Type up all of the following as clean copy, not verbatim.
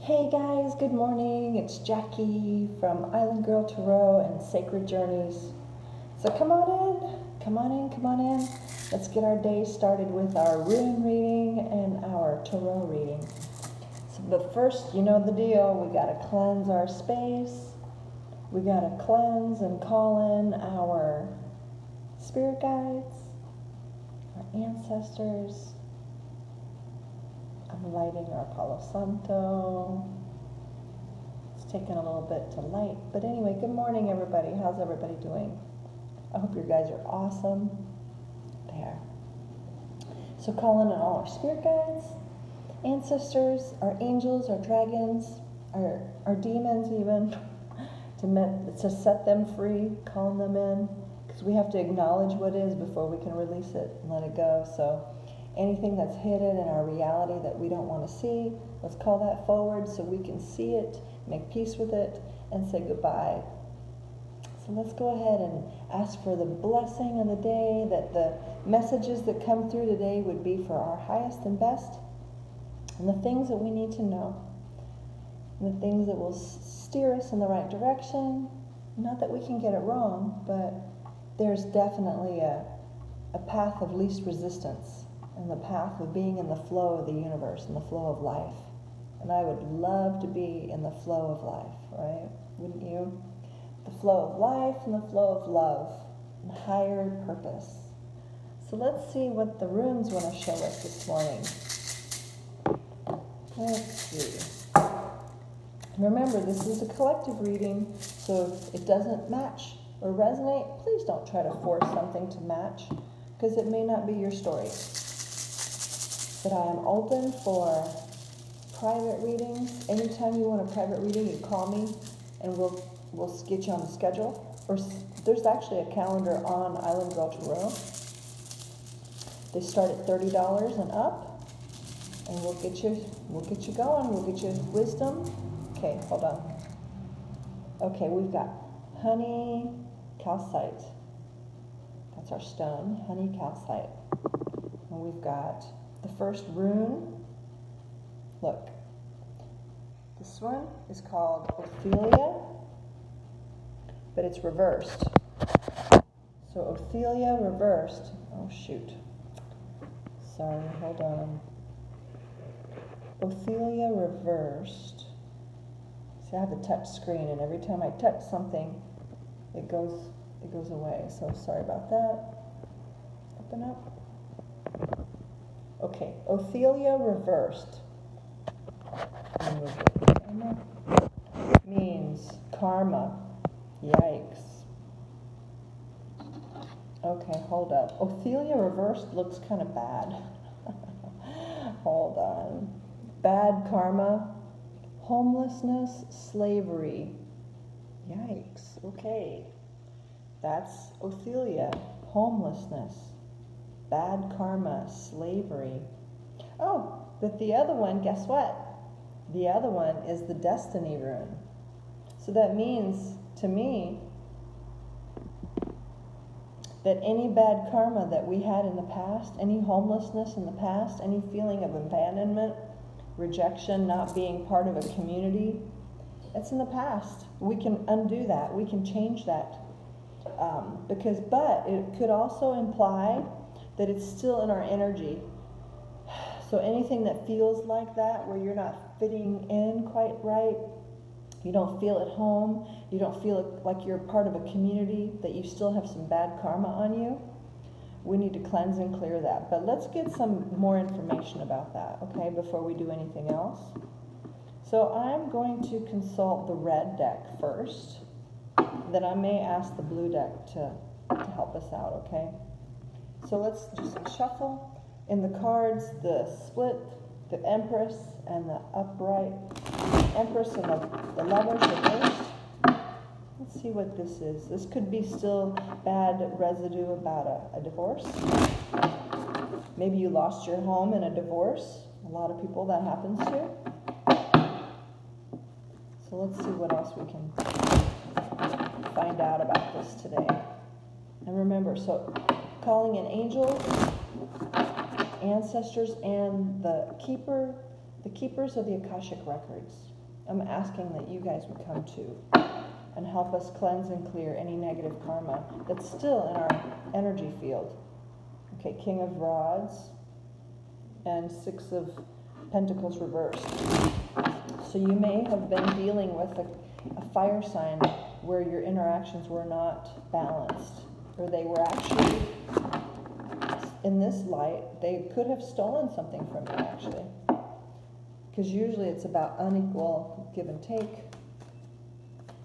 Hey guys, good morning. It's Jackie from Island Girl Tarot and Sacred Journeys. So come on in, come on in, come on in. Let's get our day started with our rune reading and our tarot reading. But first, you know the deal. We got to cleanse our space. We got to cleanse and call in our spirit guides, our ancestors. I'm lighting our Palo Santo. It's taking a little bit to light. But anyway, good morning, everybody. How's everybody doing? I hope you guys are awesome. There. So calling in all our spirit guides, ancestors, our angels, our dragons, our demons even, to set them free, calling them in. Because we have to acknowledge what is before we can release it and let it go. So anything that's hidden in our reality that we don't want to see, let's call that forward so we can see it, make peace with it, and say goodbye. So let's go ahead and ask for the blessing of the day, that the messages that come through today would be for our highest and best, and the things that we need to know, and the things that will steer us in the right direction. Not that we can get it wrong, but there's definitely a path of least resistance, and the path of being in the flow of the universe, and the flow of life. And I would love to be in the flow of life, right? Wouldn't you? The flow of life and the flow of love and higher purpose. So let's see what the runes want to show us this morning. Let's see. Remember, this is a collective reading, so if it doesn't match or resonate, please don't try to force something to match, because it may not be your story. But I am open for private readings. Anytime you want a private reading, you call me and we'll get you on the schedule. Or there's actually a calendar on Island Girl Tarot. They start at $30 and up, and we'll get you going. We'll get you wisdom. Okay, hold on. Okay, we've got honey calcite. That's our stone, honey calcite. And we've got the first rune. Look, this one is called Ophelia, but it's reversed. So Ophelia reversed. Oh shoot. Sorry, hold on. Ophelia reversed. See, I have a touch screen, and every time I touch something, it goes away. So sorry about that. Open up. Okay, Ophelia reversed means karma. Yikes. Okay, hold up. Ophelia reversed looks kind of bad. Hold on. Bad karma, homelessness, slavery. Yikes. Okay. That's Ophelia. Homelessness, bad karma, slavery. Oh, but the other one, guess what? The other one is the destiny rune. So that means, to me, that any bad karma that we had in the past, any homelessness in the past, any feeling of abandonment, rejection, not being part of a community, that's in the past. We can undo that. We can change that. But it could also imply that it's still in our energy. So anything that feels like that, where you're not fitting in quite right, you don't feel at home, you don't feel like you're part of a community, that you still have some bad karma on you, we need to cleanse and clear that. But let's get some more information about that, okay, before we do anything else. So I'm going to consult the red deck first, then I may ask the blue deck to help us out, okay? So let's do some shuffle. In the cards, the split, the Empress, and the upright. Empress and the Lovers reversed. Let's see what this is. This could be still bad residue about a divorce. Maybe you lost your home in a divorce. A lot of people that happens to. So let's see what else we can find out about this today. And remember, so calling in angels, ancestors, and the keepers of the Akashic records. I'm asking that you guys would come too and help us cleanse and clear any negative karma that's still in our energy field. Okay, King of Rods and Six of Pentacles reversed. So you may have been dealing with a fire sign where your interactions were not balanced, or they were actually, in this light, they could have stolen something from you actually. Because usually it's about unequal give and take.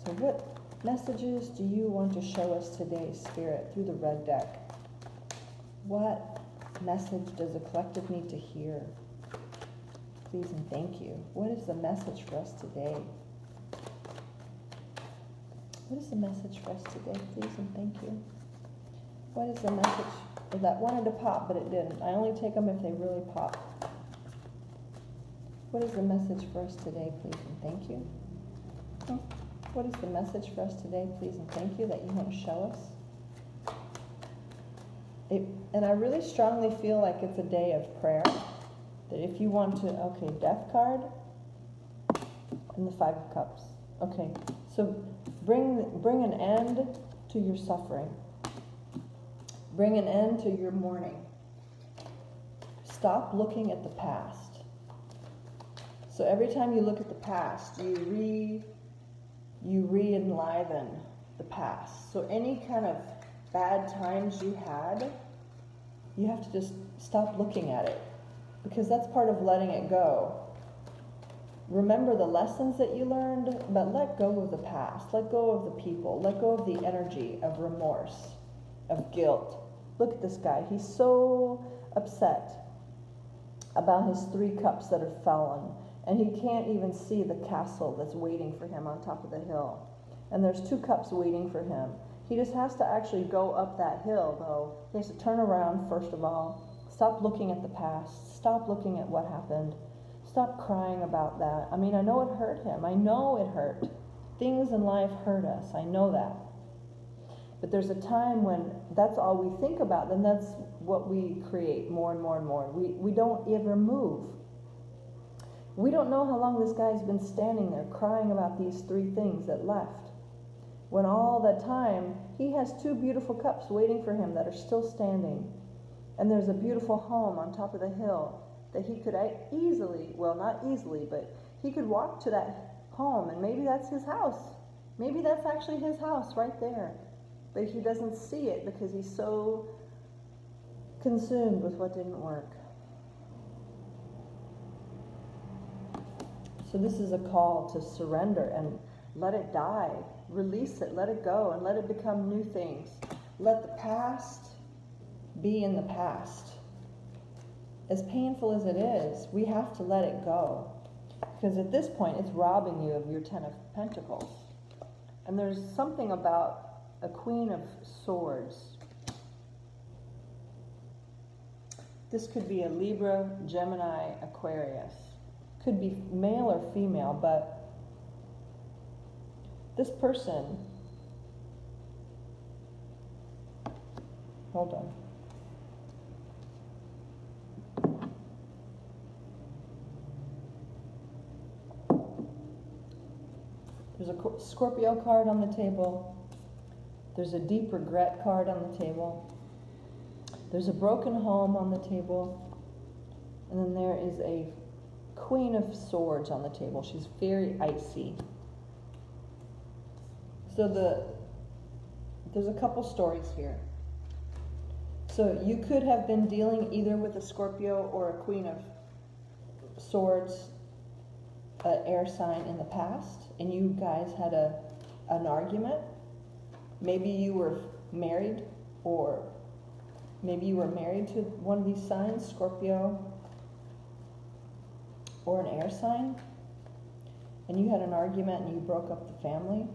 So what messages do you want to show us today, Spirit, through the red deck? What message does the collective need to hear? Please and thank you. What is the message for us today? What is the message for us today? Please and thank you. What is the message? Well, that wanted to pop, but it didn't. I only take them if they really pop. What is the message for us today, please and thank you? What is the message for us today, please and thank you, that you want to show us? And I really strongly feel like it's a day of prayer. That if you want to, okay, Death card and the Five of Cups. Okay, so bring an end to your suffering. Bring an end to your mourning. Stop looking at the past. So every time you look at the past, you re-enliven the past. So any kind of bad times you had, you have to just stop looking at it, because that's part of letting it go. Remember the lessons that you learned, but let go of the past. Let go of the people. Let go of the energy of remorse, of guilt. Look at this guy. He's so upset about his 3 cups that are fallen. And he can't even see the castle that's waiting for him on top of the hill. And there's 2 cups waiting for him. He just has to actually go up that hill, though. He has to turn around, first of all. Stop looking at the past. Stop looking at what happened. Stop crying about that. I mean, I know it hurt him. I know it hurt. Things in life hurt us. I know that. But there's a time when that's all we think about, then that's what we create more and more and more. We don't ever move. We don't know how long this guy's been standing there crying about these 3 things that left. When all that time, he has 2 beautiful cups waiting for him that are still standing. And there's a beautiful home on top of the hill that he could easily, well, not easily, but he could walk to that home, and maybe that's his house. Maybe that's actually his house right there. But he doesn't see it because he's so consumed with what didn't work. So this is a call to surrender and let it die. Release it, let it go, and let it become new things. Let the past be in the past. As painful as it is, we have to let it go. Because at this point, it's robbing you of your 10 of Pentacles. And there's something about a Queen of Swords. This could be a Libra, Gemini, Aquarius. Could be male or female, but this person, hold on. There's a Scorpio card on the table. There's a deep regret card on the table. There's a broken home on the table. And then there is a Queen of Swords on the table. She's very icy. So there's a couple stories here. So you could have been dealing either with a Scorpio or a Queen of Swords, an air sign in the past, and you guys had an argument. Maybe you were married, or maybe you were married to one of these signs, Scorpio or an air sign, and you had an argument and you broke up the family.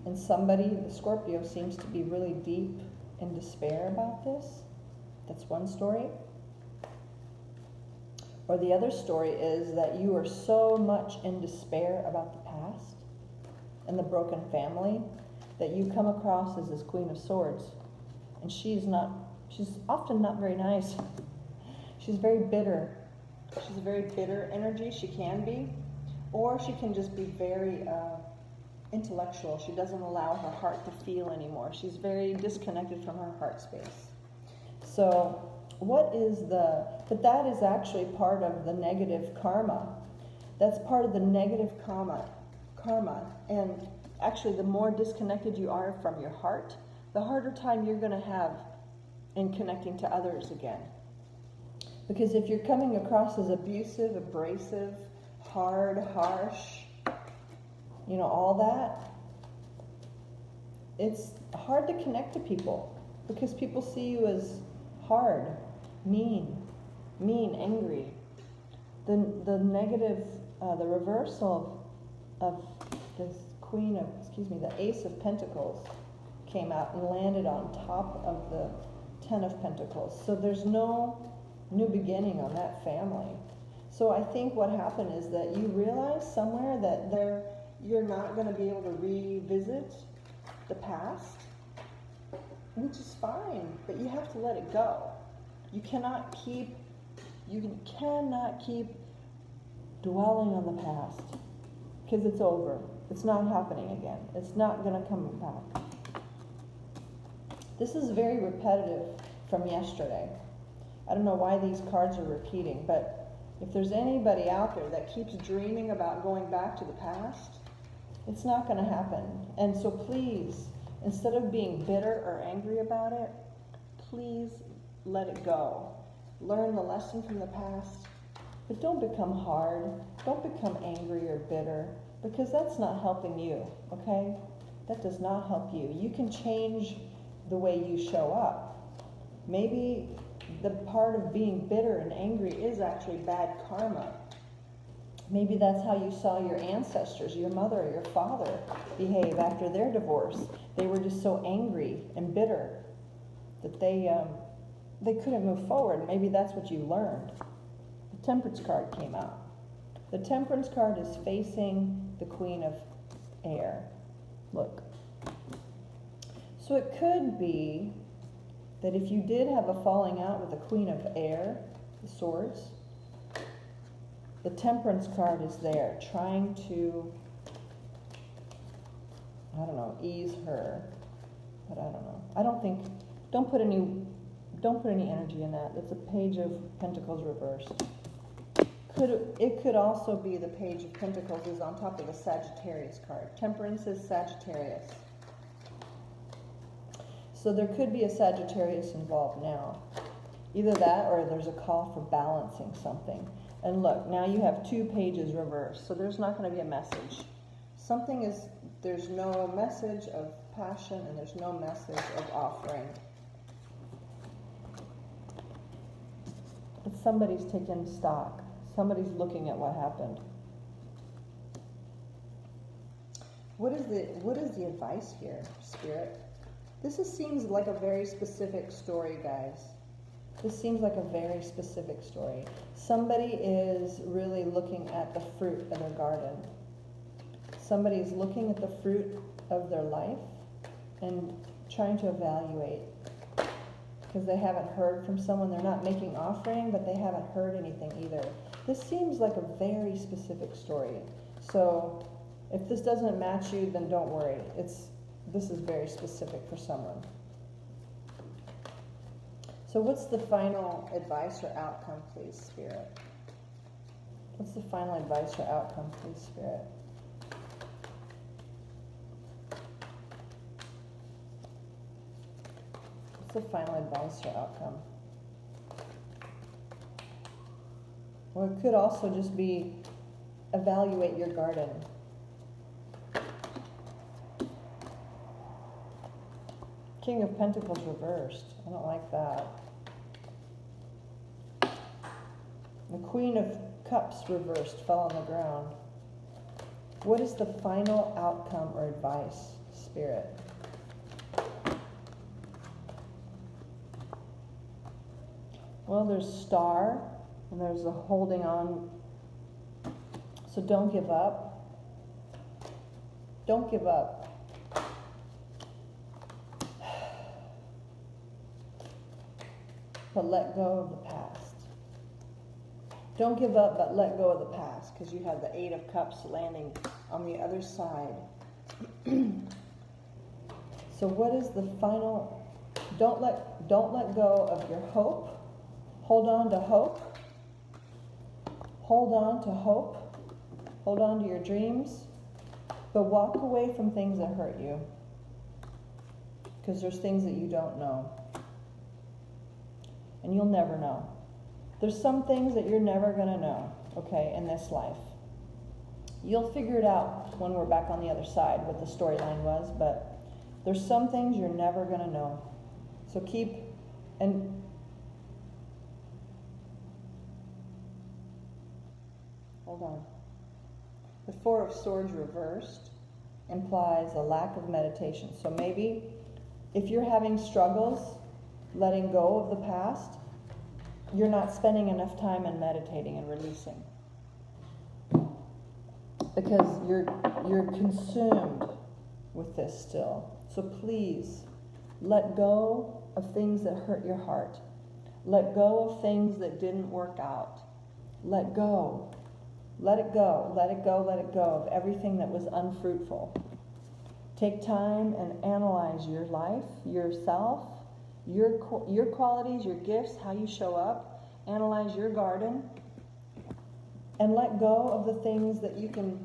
And somebody, the Scorpio, seems to be really deep in despair about this. That's one story. Or the other story is that you are so much in despair about the past and the broken family that you come across as this Queen of Swords. And she's often not very nice. She's very bitter. She's a very bitter energy. She can be. Or she can just be very intellectual. She doesn't allow her heart to feel anymore. She's very disconnected from her heart space. So but that is actually part of the negative karma. That's part of the negative karma. And actually, the more disconnected you are from your heart, the harder time you're going to have in connecting to others again. Because if you're coming across as abusive, abrasive, hard, harsh, all that, it's hard to connect to people because people see you as hard, mean, angry. The negative, the reversal of this the Ace of Pentacles came out and landed on top of the Ten of Pentacles. So there's no new beginning on that family. So I think what happened is that you realize somewhere that you're not going to be able to revisit the past, which is fine, but you have to let it go. You cannot keep dwelling on the past because it's over. It's not happening again. It's not going to come back. This is very repetitive from yesterday. I don't know why these cards are repeating, but if there's anybody out there that keeps dreaming about going back to the past, it's not going to happen. And so please, instead of being bitter or angry about it, please let it go. Learn the lesson from the past, but don't become hard. Don't become angry or bitter, because that's not helping you, okay? That does not help you. You can change the way you show up. Maybe the part of being bitter and angry is actually bad karma. Maybe that's how you saw your ancestors, your mother or your father, behave after their divorce. They were just so angry and bitter that they couldn't move forward. Maybe that's what you learned. The Temperance card came out. The Temperance card is facing the Queen of Air. Look. So it could be that if you did have a falling out with the Queen of Air, the Swords, the Temperance card is there trying to, ease her. But I don't know. Don't put any energy in that. It's a Page of Pentacles reversed. It could also be the Page of Pentacles is on top of the Sagittarius card. Temperance is Sagittarius. So there could be a Sagittarius involved now. Either that or there's a call for balancing something. And look, now you have 2 pages reversed, so there's not going to be a message. There's no message of passion and there's no message of offering. But somebody's taking stock. Somebody's looking at what happened. What is the advice here, Spirit? This seems like a very specific story, guys. This seems like a very specific story. Somebody is really looking at the fruit of their garden. Somebody is looking at the fruit of their life and trying to evaluate, because they haven't heard from someone. They're not making offering, but they haven't heard anything either. This seems like a very specific story. So if this doesn't match you, then don't worry. This is very specific for someone. So what's the final advice or outcome, please, Spirit? What's the final advice or outcome, please, Spirit? What's the final advice or outcome? Well, it could also just be evaluate your garden. King of Pentacles reversed. I don't like that. The Queen of Cups reversed, fell on the ground. What is the final outcome or advice, Spirit? Well, there's Star, and there's the holding on. So don't give up. Don't give up. But let go of the past. Don't give up, but let go of the past, because you have the Eight of Cups landing on the other side. So what is the final? Don't let go of your hope. Hold on to hope. Hold on to hope. Hold on to your dreams. But walk away from things that hurt you. Because there's things that you don't know. And you'll never know. There's some things that you're never going to know, okay, in this life. You'll figure it out when we're back on the other side, what the storyline was, but there's some things you're never going to know. So hold on. The Four of Swords reversed implies a lack of meditation. So maybe if you're having struggles letting go of the past, you're not spending enough time in meditating and releasing. Because you're consumed with this still. So please, let go of things that hurt your heart. Let go of things that didn't work out. Let go. Let it go. Let it go. Let it go of everything that was unfruitful. Take time and analyze your life, yourself, your qualities, your gifts, how you show up. Analyze your garden. And let go of the things that you can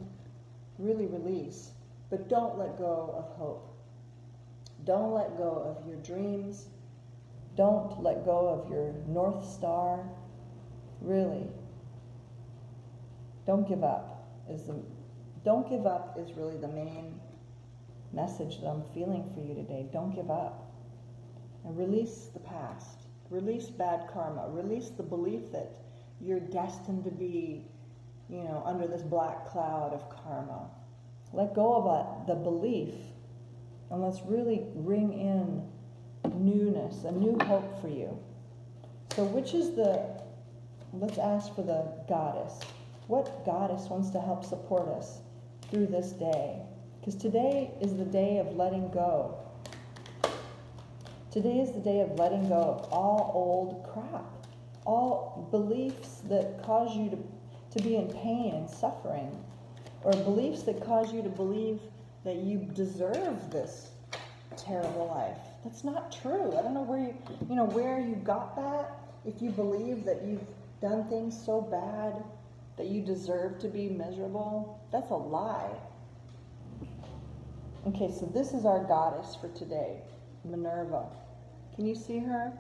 really release. But don't let go of hope. Don't let go of your dreams. Don't let go of your North Star. Really. Don't give up is really the main message that I'm feeling for you today. Don't give up. And release the past. Release bad karma. Release the belief that you're destined to be, under this black cloud of karma. Let go of the belief, and let's really ring in newness, a new hope for you. So let's ask for the goddess. What goddess wants to help support us through this day? Because today is the day of letting go. Today is the day of letting go of all old crap, all beliefs that cause you to be in pain and suffering, or beliefs that cause you to believe that you deserve this terrible life. That's not true. I don't know where you got that. If you believe that you've done things so bad that you deserve to be miserable, that's a lie. Okay, so this is our goddess for today, Minerva. Can you see her?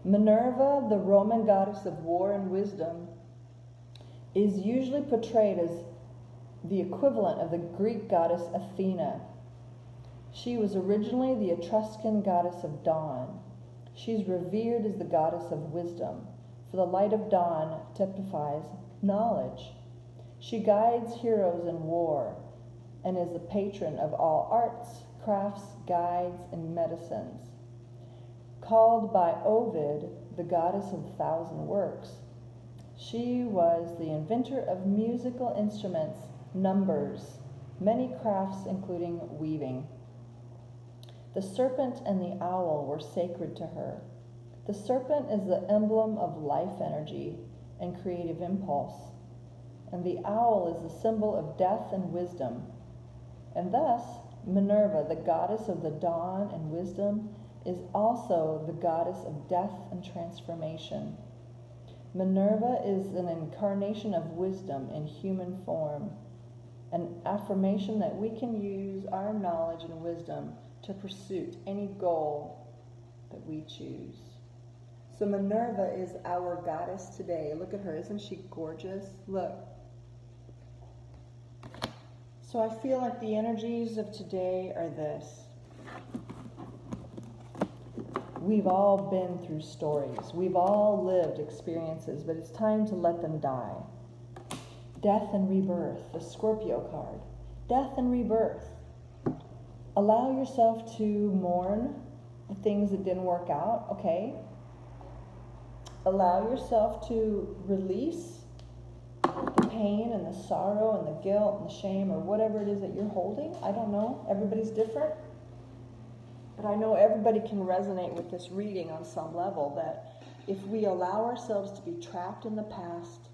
Minerva, the Roman goddess of war and wisdom, is usually portrayed as the equivalent of the Greek goddess Athena. She was originally the Etruscan goddess of dawn. She's revered as the goddess of wisdom, for the light of dawn typifies knowledge. She guides heroes in war and is the patron of all arts, crafts, guides, and medicines. Called by Ovid the goddess of 1,000 works, she was the inventor of musical instruments, numbers, many crafts including weaving. The serpent and the owl were sacred to her. The serpent is the emblem of life energy and creative impulse, and the owl is the symbol of death and wisdom. And thus, Minerva, the goddess of the dawn and wisdom, is also the goddess of death and transformation. Minerva is an incarnation of wisdom in human form, an affirmation that we can use our knowledge and wisdom to pursue any goal that we choose. So Minerva is our goddess today. Look at her. Isn't she gorgeous? Look. So I feel like the energies of today are this. We've all been through stories. We've all lived experiences, but it's time to let them die. Death and rebirth, the Scorpio card. Death and rebirth. Allow yourself to mourn the things that didn't work out, okay? Allow yourself to release the pain and the sorrow and the guilt and the shame or whatever it is that you're holding. I don't know. Everybody's different. But I know everybody can resonate with this reading on some level, that If we allow ourselves to be trapped in the past,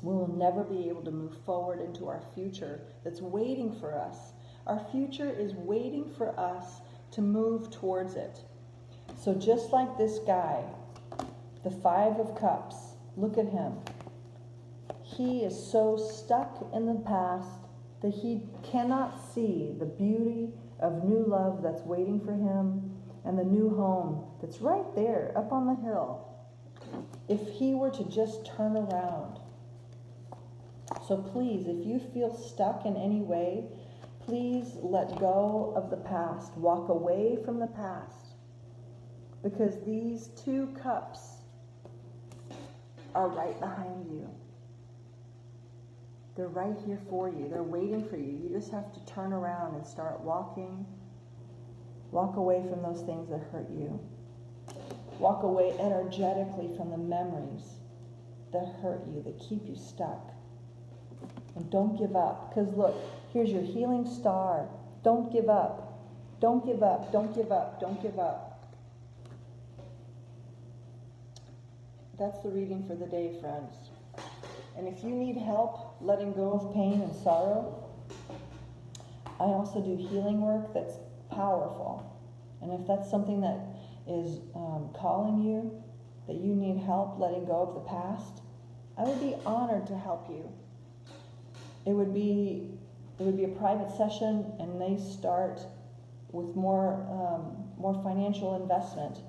we will never be able to move forward into our future that's waiting for us. Our future is waiting for us to move towards it. So just like this guy, the Five of Cups, look at him. He is so stuck in the past that he cannot see the beauty of new love that's waiting for him and the new home that's right there up on the hill. If he were to just turn around. So please, if you feel stuck in any way, please let go of the past. Walk away from the past. Because these two cups are right behind you. They're right here for you. They're waiting for you. You just have to turn around and start walking. Walk away from those things that hurt you. Walk away energetically from the memories that hurt you, that keep you stuck. And don't give up. Because look, here's your healing star. Don't give up. Don't give up. Don't give up. Don't give up. That's the reading for the day, friends. And if you need help letting go of pain and sorrow, I also do healing work that's powerful. And if that's something that is calling you, that you need help letting go of the past, I would be honored to help you. It would be a private session, and they start with more financial investment.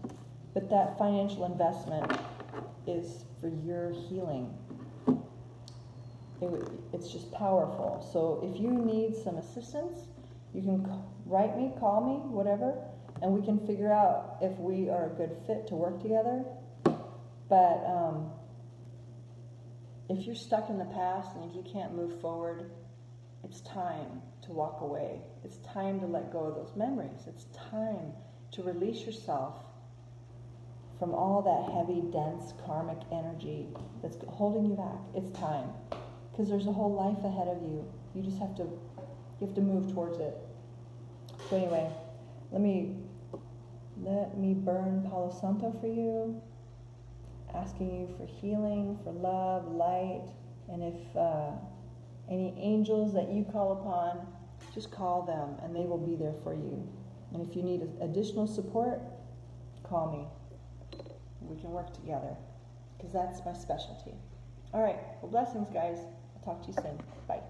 But that financial investment is for your healing. It's just powerful. So if you need some assistance, you can write me, call me, whatever, and we can figure out if we are a good fit to work together. But if you're stuck in the past and if you can't move forward, it's time to walk away. It's time to let go of those memories. It's time to release yourself from all that heavy, dense, karmic energy that's holding you back. It's time. Because there's a whole life ahead of you. You just have to move towards it. So anyway, let me burn Palo Santo for you, asking you for healing, for love, light, and if any angels that you call upon, just call them and they will be there for you. And if you need additional support, call me. We can work together, because that's my specialty. All right, well, blessings, guys. I'll talk to you soon. Bye.